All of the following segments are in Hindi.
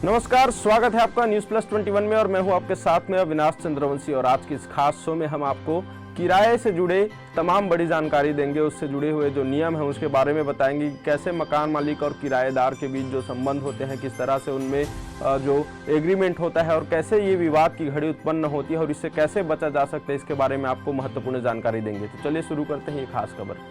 नमस्कार, स्वागत है आपका न्यूज़ प्लस 21 में और मैं हूं आपके साथ में अविनाश चंद्रवंशी। और आज की इस खास शो में हम आपको किराए से जुड़े तमाम बड़ी जानकारी देंगे। उससे जुड़े हुए जो नियम हैं उसके बारे में बताएंगे कि कैसे मकान मालिक और किराएदार के बीच जो संबंध होते हैं, किस तरह से उनमें जो एग्रीमेंट होता है और कैसे ये विवाद की घड़ी उत्पन्न होती है और इससे कैसे बचा जा सकता है, इसके बारे में आपको महत्वपूर्ण जानकारी देंगे। तो चलिए शुरू करते हैं ये खास खबर।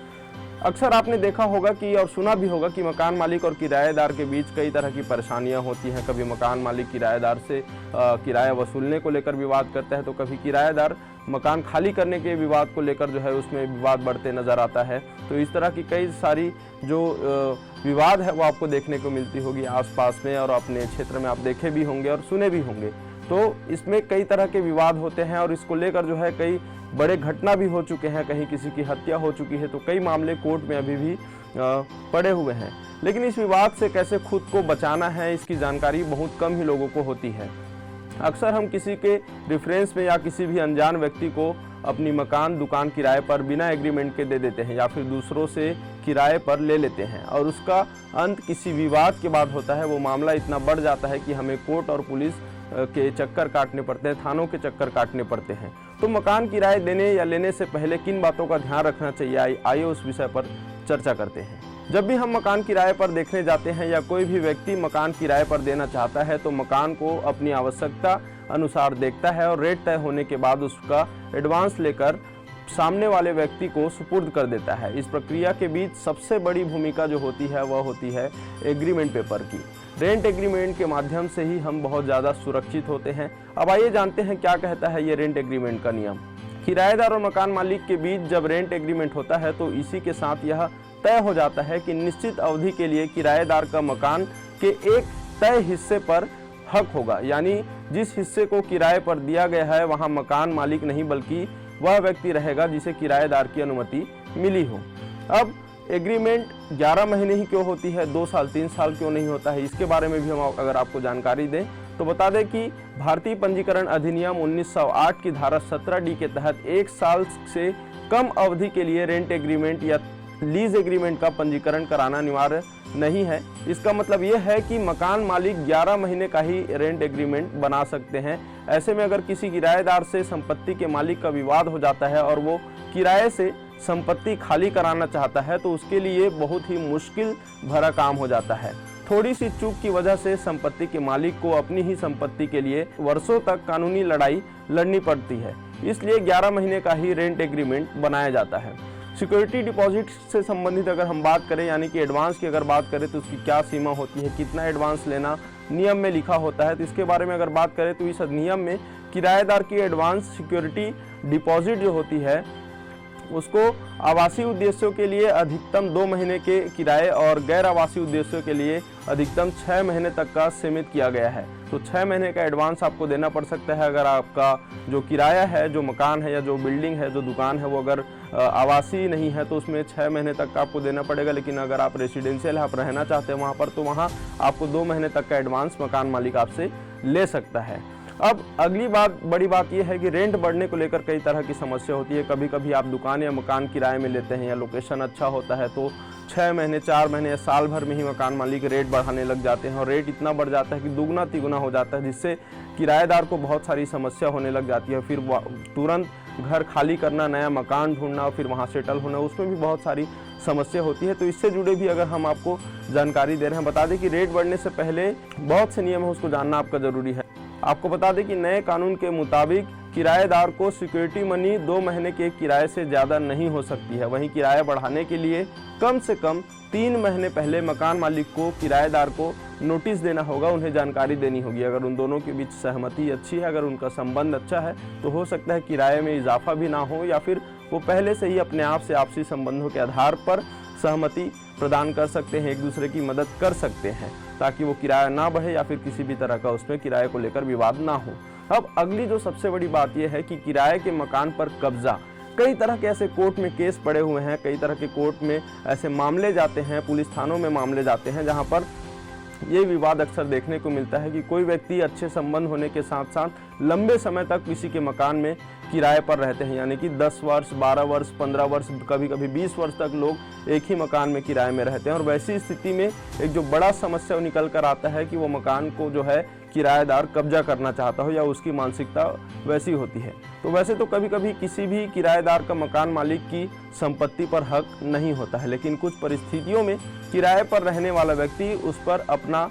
अक्सर आपने देखा होगा कि और सुना भी होगा कि मकान मालिक और किराएदार के बीच कई तरह की परेशानियां होती हैं। कभी मकान मालिक किराएदार से किराया वसूलने को लेकर विवाद करता है, तो कभी किराएदार मकान खाली करने के विवाद को लेकर जो है उसमें विवाद बढ़ते नज़र आता है। तो इस तरह की कई सारी जो विवाद है वो आपको देखने को मिलती होगी आसपास में, और अपने क्षेत्र में आप देखे भी होंगे और सुने भी होंगे। तो इसमें कई तरह के विवाद होते हैं और इसको लेकर जो है कई बड़े घटना भी हो चुके हैं, कहीं किसी की हत्या हो चुकी है, तो कई मामले कोर्ट में अभी भी पड़े हुए हैं। लेकिन इस विवाद से कैसे खुद को बचाना है, इसकी जानकारी बहुत कम ही लोगों को होती है। अक्सर हम किसी के रेफरेंस में या किसी भी अनजान व्यक्ति को अपनी मकान दुकान किराए पर बिना एग्रीमेंट के दे देते हैं या फिर दूसरों से किराए पर ले लेते हैं, और उसका अंत किसी विवाद के बाद होता है। वो मामला इतना बढ़ जाता है कि हमें कोर्ट और पुलिस के चक्कर काटने पड़ते हैं, थानों के चक्कर काटने पड़ते हैं। तो मकान किराए देने या लेने से पहले किन बातों का ध्यान रखना चाहिए, आइए उस विषय पर चर्चा करते हैं। जब भी हम मकान किराए पर देखने जाते हैं या कोई भी व्यक्ति मकान किराए पर देना चाहता है, तो मकान को अपनी आवश्यकता अनुसार देखता है और रेट तय होने के बाद उसका एडवांस लेकर सामने वाले व्यक्ति को सुपुर्द कर देता है। इस प्रक्रिया के बीच सबसे बड़ी भूमिका जो होती है वह होती है एग्रीमेंट पेपर की। रेंट एग्रीमेंट के माध्यम से ही हम बहुत ज़्यादा सुरक्षित होते हैं। अब आइए जानते हैं क्या कहता है ये रेंट एग्रीमेंट का नियम। किराएदार और मकान मालिक के बीच जब रेंट एग्रीमेंट होता है तो इसी के साथ यह तय हो जाता है कि निश्चित अवधि के लिए किराएदार का मकान के एक तय हिस्से पर हक होगा, यानी जिस हिस्से को किराए पर दिया गया है वहाँ मकान मालिक नहीं बल्कि वह व्यक्ति रहेगा जिसे किराएदार की अनुमति मिली हो। अब एग्रीमेंट 11 महीने ही क्यों होती है, 2 साल 3 साल क्यों नहीं होता है, इसके बारे में भी हम अगर आपको जानकारी दें तो बता दें कि भारतीय पंजीकरण अधिनियम 1908 की धारा 17D के तहत 1 साल से कम अवधि के लिए रेंट एग्रीमेंट या लीज एग्रीमेंट का पंजीकरण कराना अनिवार्य नहीं है। इसका मतलब यह है कि मकान मालिक 11 महीने का ही रेंट एग्रीमेंट बना सकते हैं। ऐसे में अगर किसी किराएदार से संपत्ति के मालिक का विवाद हो जाता है और वो किराए से संपत्ति खाली कराना चाहता है तो उसके लिए बहुत ही मुश्किल भरा काम हो जाता है। थोड़ी सी चूक की वजह से संपत्ति के मालिक को अपनी ही संपत्ति के लिए वर्षों तक कानूनी लड़ाई लड़नी पड़ती है। इसलिए 11 महीने का ही रेंट एग्रीमेंट बनाया जाता है। सिक्योरिटी डिपॉजिट से संबंधित अगर हम बात करें, यानी कि एडवांस की अगर बात करें तो उसकी क्या सीमा होती है, कितना एडवांस लेना नियम में लिखा होता है, तो इसके बारे में अगर बात करें तो इस अधिनियम में किराएदार की एडवांस सिक्योरिटी डिपॉजिट जो होती है उसको आवासीय उद्देश्यों के लिए अधिकतम 2 महीने के किराए और गैर आवासीय उद्देश्यों के लिए अधिकतम 6 महीने तक का सीमित किया गया है। तो 6 महीने का एडवांस आपको देना पड़ सकता है अगर आपका जो किराया है, जो मकान है या जो बिल्डिंग है, जो दुकान है, वो अगर आवासीय नहीं है तो उसमें 6 महीने तक का आपको देना पड़ेगा। लेकिन अगर आप रेसिडेंशियल आप रहना चाहते हैं वहाँ पर, तो वहाँ आपको 2 महीने तक का एडवांस मकान मालिक आपसे ले सकता है। अब अगली बात, बड़ी बात यह है कि रेंट बढ़ने को लेकर कई तरह की समस्या होती है। कभी कभी आप दुकान या मकान किराए में लेते हैं या लोकेशन अच्छा होता है तो 6 महीने 4 महीने या साल भर में ही मकान मालिक रेट बढ़ाने लग जाते हैं और रेट इतना बढ़ जाता है कि दुगना तिगुना हो जाता है, जिससे किराएदार को बहुत सारी समस्या होने लग जाती है। फिर तुरंत घर खाली करना, नया मकान ढूंढना और फिर वहाँ सेटल होना, उसमें भी बहुत सारी समस्या होती है। तो इससे जुड़े भी अगर हम आपको जानकारी दे रहे हैं, बता दें कि रेट बढ़ने से पहले बहुत से नियम है, उसको जानना आपका ज़रूरी है। आपको बता दें कि नए कानून के मुताबिक किराएदार को सिक्योरिटी मनी 2 महीने के किराए से ज़्यादा नहीं हो सकती है। वहीं किराया बढ़ाने के लिए कम से कम 3 महीने पहले मकान मालिक को किराएदार को नोटिस देना होगा, उन्हें जानकारी देनी होगी। अगर उन दोनों के बीच सहमति अच्छी है, अगर उनका संबंध अच्छा है, तो हो सकता है किराए में इजाफा भी ना हो या फिर वो पहले से ही अपने आप से आपसी संबंधों के आधार पर सहमति प्रदान कर सकते हैं, एक दूसरे की मदद कर सकते हैं ताकि वो किराया ना बढ़े या फिर किसी भी तरह का उसमें किराए को लेकर विवाद ना हो। अब अगली जो सबसे बड़ी बात यह है कि किराए के मकान पर कब्जा। कई तरह के ऐसे कोर्ट में केस पड़े हुए हैं, कई तरह के कोर्ट में ऐसे मामले जाते हैं, पुलिस थानों में मामले जाते हैं जहां पर ये विवाद अक्सर देखने को मिलता है कि कोई व्यक्ति अच्छे संबंध होने के साथ साथ लंबे समय तक किसी के मकान में किराए पर रहते हैं, यानी कि 10 वर्ष, 12 वर्ष, 15 वर्ष, कभी कभी 20 वर्ष तक लोग एक ही मकान में किराए में रहते हैं। और वैसी स्थिति में एक जो बड़ा समस्या निकल कर आता है कि वो मकान को जो है किराएदार कब्जा करना चाहता हो या उसकी मानसिकता वैसी होती है। तो वैसे तो कभी कभी किसी भी किराएदार का मकान मालिक की संपत्ति पर हक नहीं होता है, लेकिन कुछ परिस्थितियों में किराए पर रहने वाला व्यक्ति उस पर अपना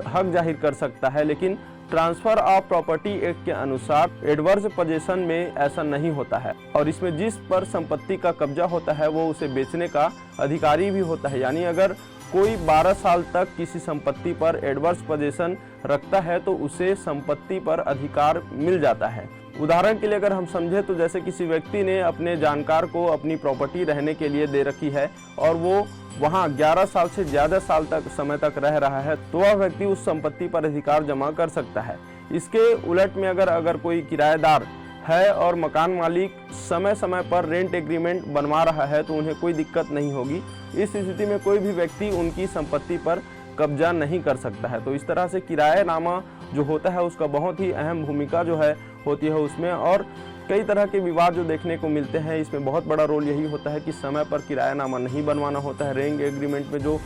हक जाहिर कर सकता है। लेकिन ट्रांसफर ऑफ प्रॉपर्टी एक्ट के अनुसार एडवर्स पोजेशन में ऐसा नहीं होता है, और इसमें जिस पर संपत्ति का कब्जा होता है वो उसे बेचने का अधिकारी भी होता है। यानी अगर कोई 12 साल तक किसी संपत्ति पर एडवर्स पोजेशन रखता है तो उसे संपत्ति पर अधिकार मिल जाता है। उदाहरण के लिए अगर हम समझे तो जैसे किसी व्यक्ति ने अपने जानकार को अपनी प्रॉपर्टी रहने के लिए दे रखी है और वो वहाँ 11 साल से ज़्यादा साल तक समय तक रह रहा है, तो वह व्यक्ति उस संपत्ति पर अधिकार जमा कर सकता है। इसके उलट में अगर कोई किराएदार है और मकान मालिक समय समय पर रेंट एग्रीमेंट बनवा रहा है तो उन्हें कोई दिक्कत नहीं होगी। इस स्थिति में कोई भी व्यक्ति उनकी संपत्ति पर कब्जा नहीं कर सकता है। तो इस तरह से किराएनामा जो होता है उसका बहुत ही अहम भूमिका जो है होती है उसमें। और कई तरह के विवाद जो देखने को मिलते हैं, इसमें बहुत बड़ा रोल यही होता है कि समय पर किराएनामा नहीं बनवाना होता है। रेंट एग्रीमेंट में जो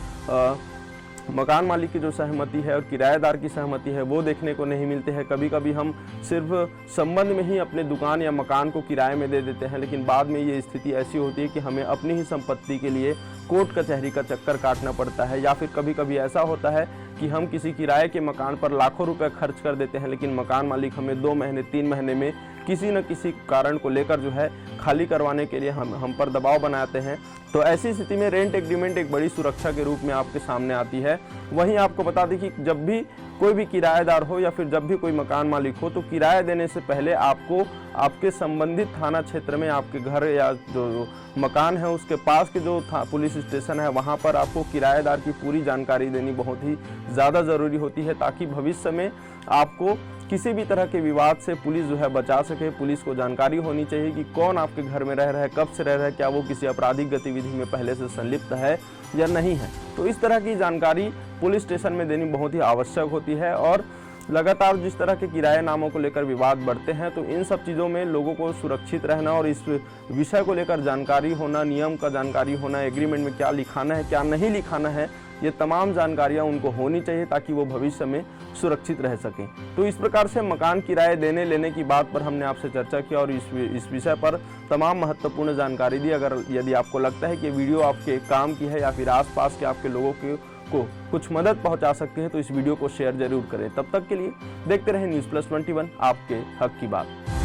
मकान मालिक की जो सहमति है और किराएदार की सहमति है वो देखने को नहीं मिलते हैं। कभी कभी हम सिर्फ संबंध में ही अपने दुकान या मकान को किराए में दे देते हैं, लेकिन बाद में ये स्थिति ऐसी होती है कि हमें अपनी ही संपत्ति के लिए कोर्ट कचहरी का चक्कर काटना पड़ता है। या फिर कभी कभी ऐसा होता है कि हम किसी किराए के मकान पर लाखों रुपए खर्च कर देते हैं, लेकिन मकान मालिक हमें 2 महीने 3 महीने में किसी न किसी कारण को लेकर जो है खाली करवाने के लिए हम पर दबाव बनाते हैं। तो ऐसी स्थिति में रेंट एग्रीमेंट एक बड़ी सुरक्षा के रूप में आपके सामने आती है। वहीं आपको बता दें कि जब भी कोई भी किराएदार हो या फिर जब भी कोई मकान मालिक हो तो किराया देने से पहले आपको आपके संबंधित थाना क्षेत्र में आपके घर या जो मकान है उसके पास के जो पुलिस स्टेशन है वहाँ पर आपको किराएदार की पूरी जानकारी देनी बहुत ही ज़्यादा ज़रूरी होती है, ताकि भविष्य में आपको किसी भी तरह के विवाद से पुलिस जो है बचा सके। पुलिस को जानकारी होनी चाहिए कि कौन आपके घर में रह रहा है, कब से रह रहा है, क्या वो किसी आपराधिक गतिविधि में पहले से संलिप्त है या नहीं है। तो इस तरह की जानकारी पुलिस स्टेशन में देनी बहुत ही आवश्यक होती है। और लगातार जिस तरह के किराएनामों को लेकर विवाद बढ़ते हैं तो इन सब चीज़ों में लोगों को सुरक्षित रहना और इस विषय को लेकर जानकारी होना, नियम का जानकारी होना, एग्रीमेंट में क्या लिखाना है क्या नहीं लिखाना है, ये तमाम जानकारियां उनको होनी चाहिए ताकि वो भविष्य में सुरक्षित रह सकें। तो इस प्रकार से मकान किराए देने लेने की बात पर हमने आपसे चर्चा की और इस विषय पर तमाम महत्वपूर्ण जानकारी दी। यदि आपको लगता है कि वीडियो आपके काम की है या फिर आसपास के आपके लोगों को कुछ मदद पहुंचा सकते हैं तो इस वीडियो को शेयर जरूर करें। तब तक के लिए देखते रहें न्यूज़ प्लस 21, आपके हक की बात।